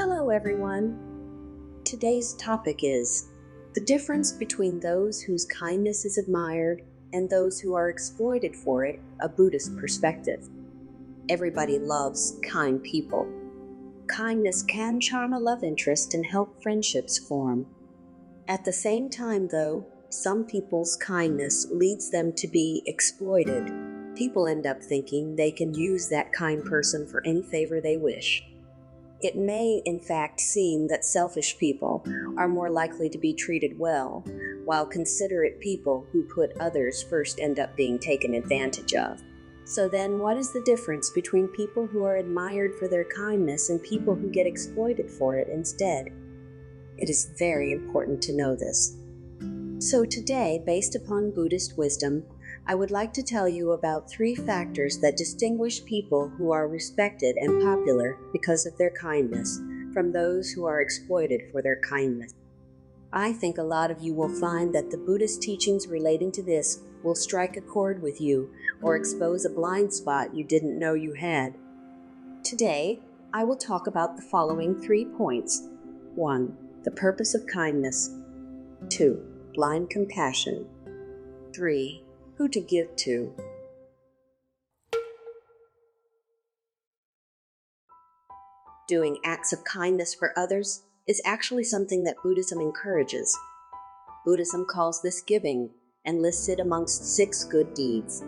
Hello everyone! Today's topic is the difference between those whose kindness is admired and those who are exploited for it, a Buddhist perspective. Everybody loves kind people. Kindness can charm a love interest and help friendships form. At the same time, though, some people's kindness leads them to be exploited. People end up thinking they can use that kind person for any favor they wish. It may, in fact, seem that selfish people are more likely to be treated well, while considerate people who put others first end up being taken advantage of. So then, what is the difference between people who are admired for their kindness and people who get exploited for it instead? It is very important to know this. So today, based upon Buddhist wisdom, I would like to tell you about 3 factors that distinguish people who are respected and popular because of their kindness from those who are exploited for their kindness. I think a lot of you will find that the Buddhist teachings relating to this will strike a chord with you or expose a blind spot you didn't know you had. Today, I will talk about the following 3 points. 1. The purpose of kindness. 2. Blind compassion. 3. Who to give to. Doing acts of kindness for others is actually something that Buddhism encourages. Buddhism calls this giving and lists it amongst 6 good deeds.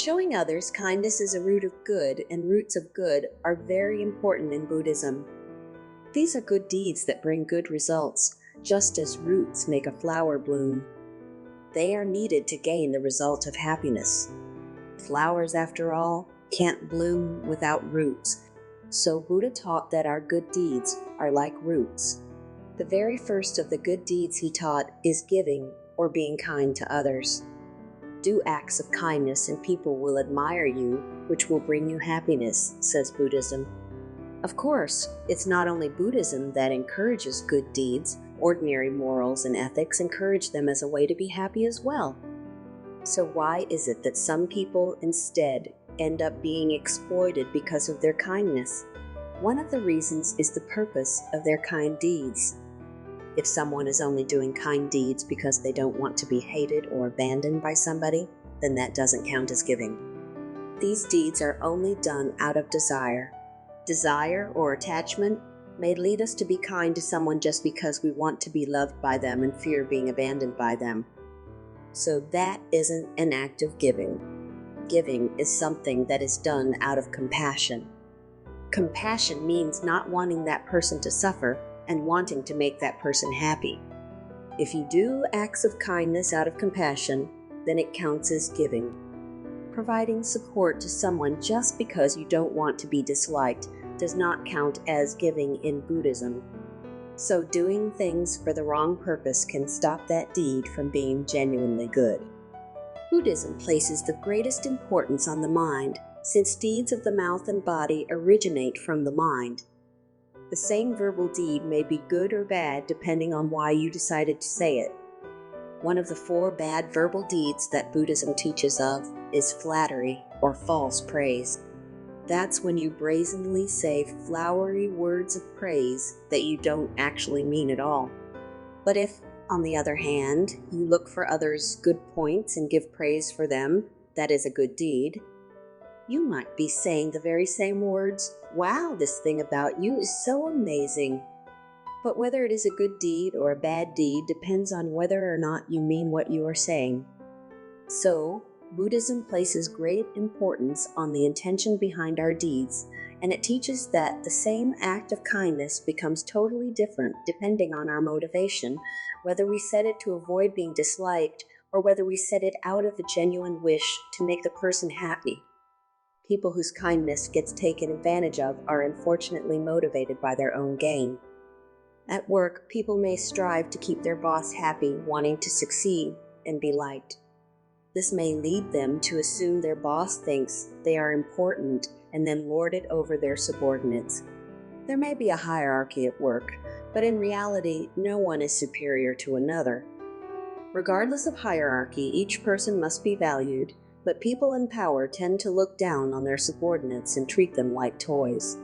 Showing others kindness is a root of good, and roots of good are very important in Buddhism. These are good deeds that bring good results, just as roots make a flower bloom. They are needed to gain the result of happiness. Flowers, after all, can't bloom without roots, so Buddha taught that our good deeds are like roots. The very first of the good deeds he taught is giving or being kind to others. Do acts of kindness and people will admire you, which will bring you happiness, says Buddhism. Of course, it's not only Buddhism that encourages good deeds. Ordinary morals and ethics encourage them as a way to be happy as well. So why is it that some people instead end up being exploited because of their kindness? One of the reasons is the purpose of their kind deeds. If someone is only doing kind deeds because they don't want to be hated or abandoned by somebody, then that doesn't count as giving. These deeds are only done out of desire. Desire or attachment may lead us to be kind to someone just because we want to be loved by them and fear being abandoned by them. So that isn't an act of giving. Giving is something that is done out of compassion. Compassion means not wanting that person to suffer and wanting to make that person happy. If you do acts of kindness out of compassion, then it counts as giving. Providing support to someone just because you don't want to be disliked does not count as giving in Buddhism. So doing things for the wrong purpose can stop that deed from being genuinely good. Buddhism places the greatest importance on the mind, since deeds of the mouth and body originate from the mind. The same verbal deed may be good or bad depending on why you decided to say it. One of the 4 bad verbal deeds that Buddhism teaches of is flattery or false praise. That's when you brazenly say flowery words of praise that you don't actually mean at all. But if, on the other hand, you look for others' good points and give praise for them, that is a good deed. You might be saying the very same words, "Wow, this thing about you is so amazing." But whether it is a good deed or a bad deed depends on whether or not you mean what you are saying. So, Buddhism places great importance on the intention behind our deeds, and it teaches that the same act of kindness becomes totally different depending on our motivation, whether we said it to avoid being disliked or whether we said it out of a genuine wish to make the person happy. People whose kindness gets taken advantage of are unfortunately motivated by their own gain. At work, people may strive to keep their boss happy, wanting to succeed and be liked. This may lead them to assume their boss thinks they are important and then lord it over their subordinates. There may be a hierarchy at work, but in reality, no one is superior to another. Regardless of hierarchy, each person must be valued, but people in power tend to look down on their subordinates and treat them like toys.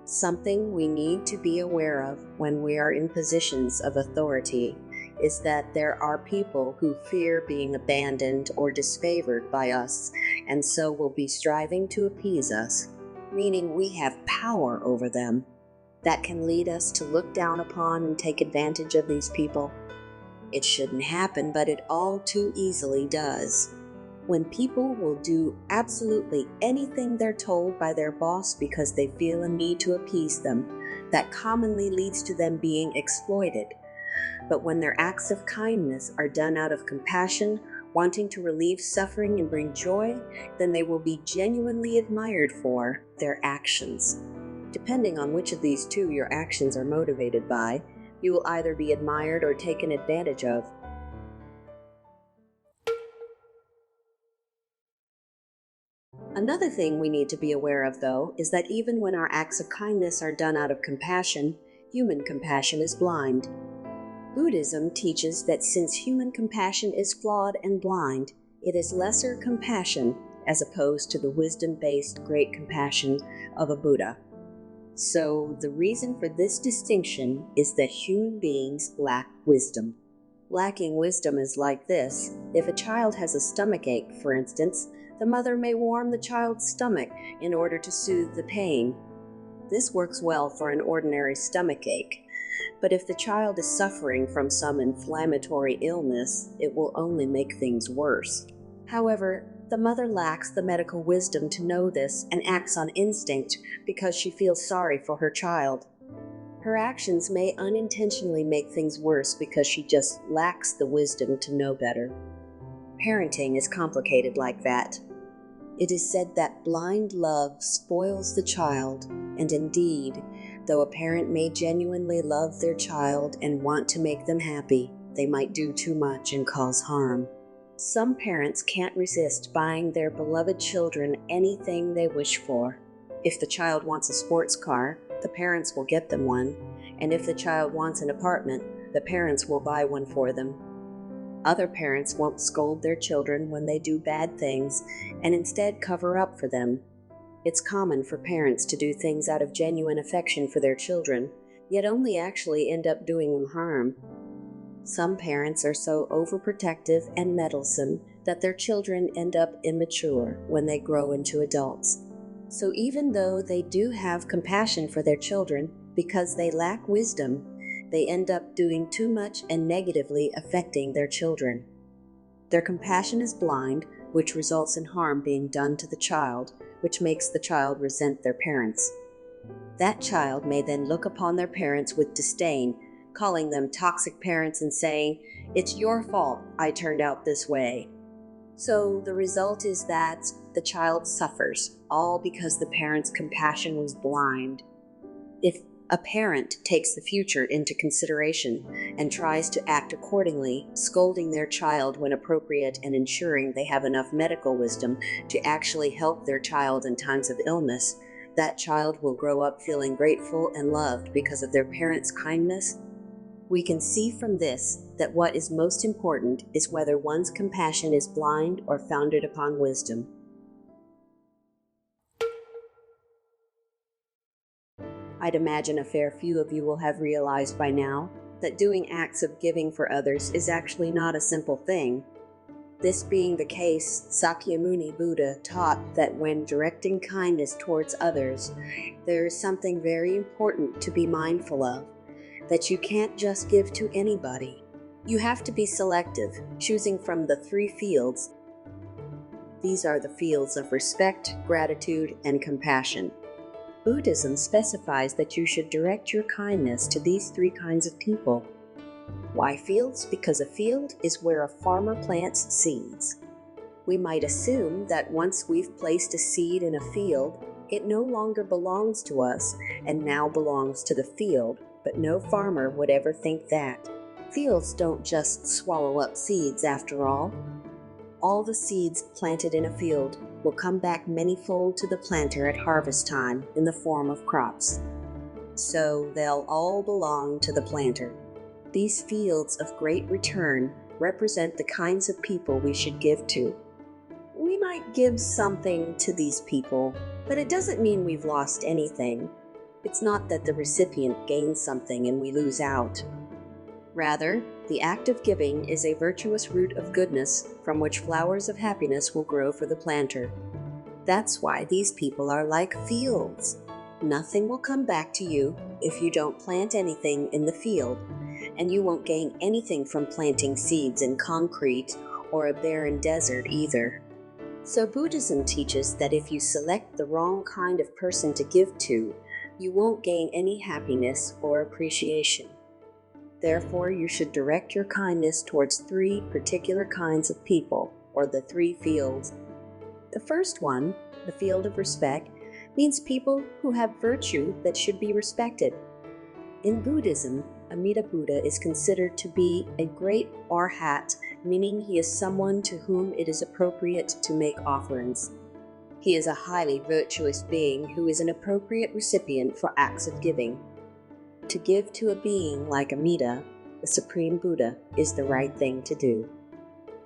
Something we need to be aware of when we are in positions of authority is that there are people who fear being abandoned or disfavored by us, and so will be striving to appease us, meaning we have power over them. That can lead us to look down upon and take advantage of these people. It shouldn't happen, but it all too easily does. When people will do absolutely anything they're told by their boss because they feel a need to appease them, that commonly leads to them being exploited. But when their acts of kindness are done out of compassion, wanting to relieve suffering and bring joy, then they will be genuinely admired for their actions. Depending on which of these two your actions are motivated by, you will either be admired or taken advantage of. Another thing we need to be aware of, though, is that even when our acts of kindness are done out of compassion, human compassion is blind. Buddhism teaches that since human compassion is flawed and blind, it is lesser compassion as opposed to the wisdom-based great compassion of a Buddha. So the reason for this distinction is that human beings lack wisdom. Lacking wisdom is like this. If a child has a stomach ache, for instance, the mother may warm the child's stomach in order to soothe the pain. This works well for an ordinary stomach ache, but if the child is suffering from some inflammatory illness, it will only make things worse. However, the mother lacks the medical wisdom to know this and acts on instinct because she feels sorry for her child. Her actions may unintentionally make things worse because she just lacks the wisdom to know better. Parenting is complicated like that. It is said that blind love spoils the child, and indeed, though a parent may genuinely love their child and want to make them happy, they might do too much and cause harm. Some parents can't resist buying their beloved children anything they wish for. If the child wants a sports car, the parents will get them one, and if the child wants an apartment, the parents will buy one for them. Other parents won't scold their children when they do bad things and instead cover up for them. It's common for parents to do things out of genuine affection for their children, yet only actually end up doing them harm. Some parents are so overprotective and meddlesome that their children end up immature when they grow into adults. So even though they do have compassion for their children, because they lack wisdom, they end up doing too much and negatively affecting their children. Their compassion is blind, which results in harm being done to the child, which makes the child resent their parents. That child may then look upon their parents with disdain, calling them toxic parents and saying, "It's your fault I turned out this way." So the result is that the child suffers, all because the parent's compassion was blind. If a parent takes the future into consideration and tries to act accordingly, scolding their child when appropriate and ensuring they have enough medical wisdom to actually help their child in times of illness, that child will grow up feeling grateful and loved because of their parents' kindness. We can see from this that what is most important is whether one's compassion is blind or founded upon wisdom. I'd imagine a fair few of you will have realized by now that doing acts of giving for others is actually not a simple thing. This being the case, Sakyamuni Buddha taught that when directing kindness towards others, there is something very important to be mindful of, that you can't just give to anybody. You have to be selective, choosing from the 3 fields. These are the fields of respect, gratitude, and compassion. Buddhism specifies that you should direct your kindness to these 3 kinds of people. Why fields? Because a field is where a farmer plants seeds. We might assume that once we've placed a seed in a field, it no longer belongs to us and now belongs to the field, but no farmer would ever think that. Fields don't just swallow up seeds after all. All the seeds planted in a field will come back manyfold to the planter at harvest time in the form of crops. So they'll all belong to the planter. These fields of great return represent the kinds of people we should give to. We might give something to these people, but it doesn't mean we've lost anything. It's not that the recipient gains something and we lose out. Rather, the act of giving is a virtuous root of goodness from which flowers of happiness will grow for the planter. That's why these people are like fields. Nothing will come back to you if you don't plant anything in the field, and you won't gain anything from planting seeds in concrete or a barren desert either. So Buddhism teaches that if you select the wrong kind of person to give to, you won't gain any happiness or appreciation. Therefore, you should direct your kindness towards 3 particular kinds of people, or the 3 fields. The first one, the field of respect, means people who have virtue that should be respected. In Buddhism, Amida Buddha is considered to be a great arhat, meaning he is someone to whom it is appropriate to make offerings. He is a highly virtuous being who is an appropriate recipient for acts of giving. To give to a being like Amida, the Supreme Buddha, is the right thing to do.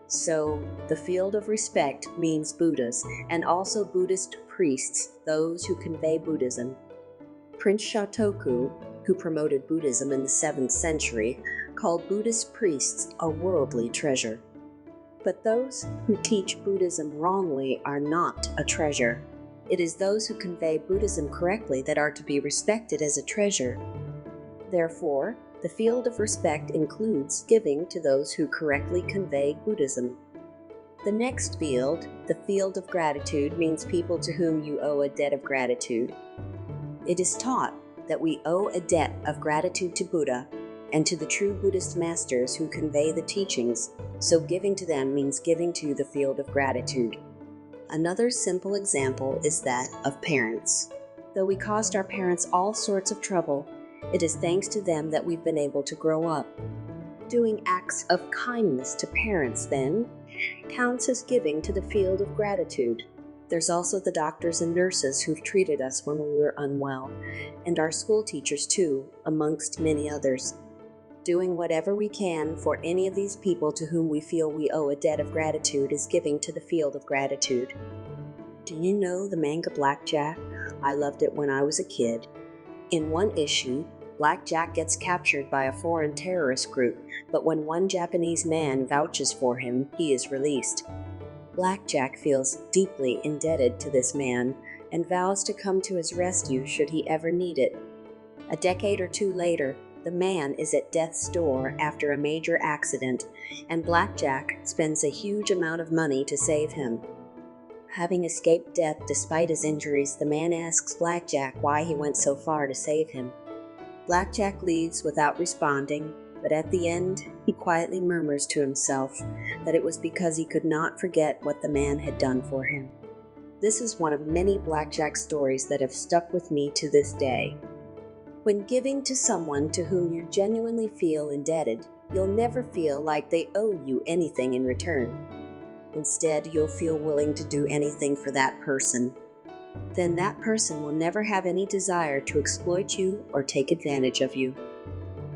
So, the field of respect means Buddhas, and also Buddhist priests, those who convey Buddhism. Prince Shotoku, who promoted Buddhism in the 7th century, called Buddhist priests a worldly treasure. But those who teach Buddhism wrongly are not a treasure. It is those who convey Buddhism correctly that are to be respected as a treasure. Therefore, the field of respect includes giving to those who correctly convey Buddhism. The next field, the field of gratitude, means people to whom you owe a debt of gratitude. It is taught that we owe a debt of gratitude to Buddha and to the true Buddhist masters who convey the teachings, so giving to them means giving to the field of gratitude. Another simple example is that of parents. Though we caused our parents all sorts of trouble, it is thanks to them that we've been able to grow up. Doing acts of kindness to parents, then, counts as giving to the field of gratitude. There's also the doctors and nurses who've treated us when we were unwell, and our school teachers too, amongst many others. Doing whatever we can for any of these people to whom we feel we owe a debt of gratitude is giving to the field of gratitude. Do you know the manga Blackjack? I loved it when I was a kid. In one issue, Blackjack gets captured by a foreign terrorist group, but when one Japanese man vouches for him, he is released. Blackjack feels deeply indebted to this man and vows to come to his rescue should he ever need it. A decade or 2 later, the man is at death's door after a major accident, and Blackjack spends a huge amount of money to save him. Having escaped death despite his injuries, the man asks Blackjack why he went so far to save him. Blackjack leaves without responding, but at the end, he quietly murmurs to himself that it was because he could not forget what the man had done for him. This is one of many Blackjack stories that have stuck with me to this day. When giving to someone to whom you genuinely feel indebted, you'll never feel like they owe you anything in return. Instead, you'll feel willing to do anything for that person. Then that person will never have any desire to exploit you or take advantage of you.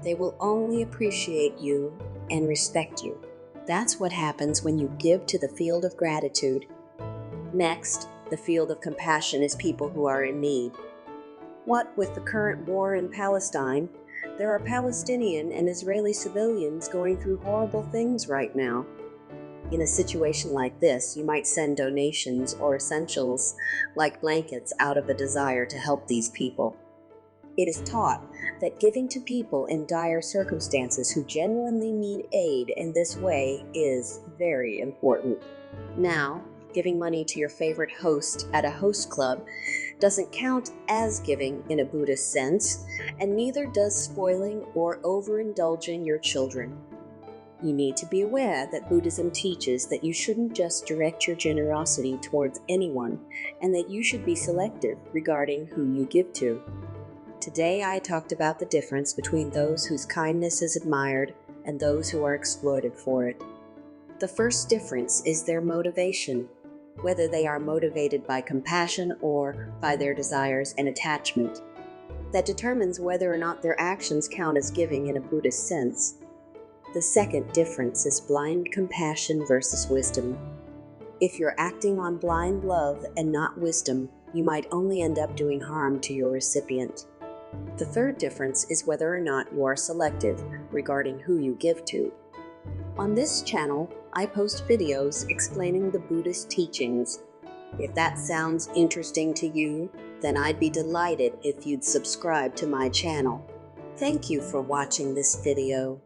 They will only appreciate you and respect you. That's what happens when you give to the field of gratitude. Next, the field of compassion is people who are in need. What with the current war in Palestine, there are Palestinian and Israeli civilians going through horrible things right now. In a situation like this, you might send donations or essentials like blankets out of a desire to help these people. It is taught that giving to people in dire circumstances who genuinely need aid in this way is very important. Now, giving money to your favorite host at a host club doesn't count as giving in a Buddhist sense, and neither does spoiling or overindulging your children. You need to be aware that Buddhism teaches that you shouldn't just direct your generosity towards anyone, and that you should be selective regarding who you give to. Today I talked about the difference between those whose kindness is admired and those who are exploited for it. The first difference is their motivation, whether they are motivated by compassion or by their desires and attachment. That determines whether or not their actions count as giving in a Buddhist sense. The second difference is blind compassion versus wisdom. If you're acting on blind love and not wisdom, you might only end up doing harm to your recipient. The third difference is whether or not you are selective regarding who you give to. On this channel, I post videos explaining the Buddhist teachings. If that sounds interesting to you, then I'd be delighted if you'd subscribe to my channel. Thank you for watching this video.